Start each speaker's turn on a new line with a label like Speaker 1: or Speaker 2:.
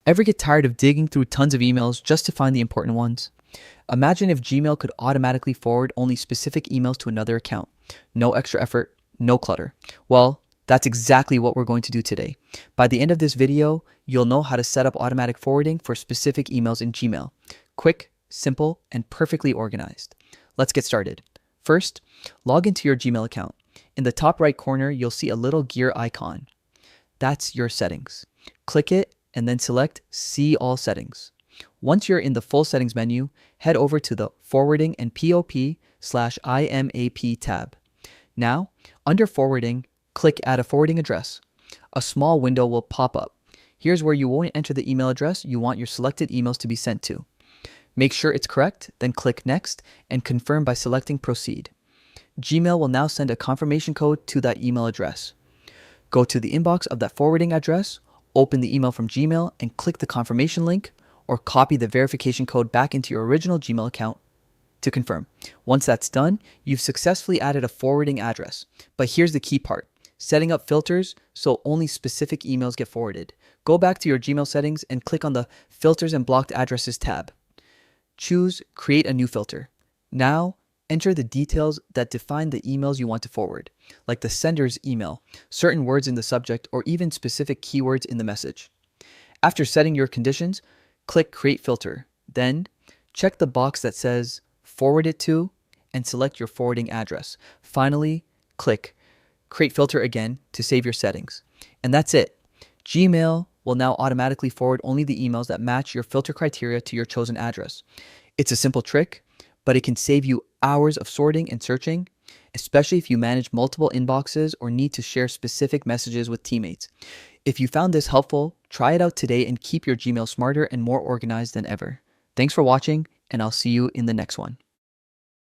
Speaker 1: Ever get tired of digging through tons of emails just to find the important ones? Imagine if Gmail could automatically forward only specific emails to another account. No extra effort, no clutter. Well, that's exactly what we're going to do today. By the end of this video, you'll know how to set up automatic forwarding for specific emails in Gmail. Quick, simple, and perfectly organized. Let's get started. First, log into your Gmail account. In the top right corner, you'll see a little gear icon. That's your settings. Click it and then select See All Settings. Once you're in the full settings menu, head over to the Forwarding and POP/IMAP tab. Now, under Forwarding, click Add a Forwarding Address. A small window will pop up. Here's where you won't enter the email address you want your selected emails to be sent to. Make sure it's correct, then click Next and confirm by selecting Proceed. Gmail will now send a confirmation code to that email address. Go to the inbox of that forwarding address, open the email from Gmail and click the confirmation link, or copy the verification code back into your original Gmail account to confirm. Once that's done, you've successfully added a forwarding address. But here's the key part: setting up filters so only specific emails get forwarded. Go back to your Gmail settings and click on the Filters and Blocked Addresses tab. Choose Create a New Filter. Now, enter the details that define the emails you want to forward, like the sender's email, certain words in the subject, or even specific keywords in the message. After setting your conditions, click Create Filter. Then, check the box that says Forward it to and select your forwarding address. Finally, click Create Filter again to save your settings. And that's it. Gmail will now automatically forward only the emails that match your filter criteria to your chosen address. It's a simple trick, but it can save you hours of sorting and searching, especially if you manage multiple inboxes or need to share specific messages with teammates. If you found this helpful, try it out today and keep your Gmail smarter and more organized than ever. Thanks for watching, and I'll see you in the next one.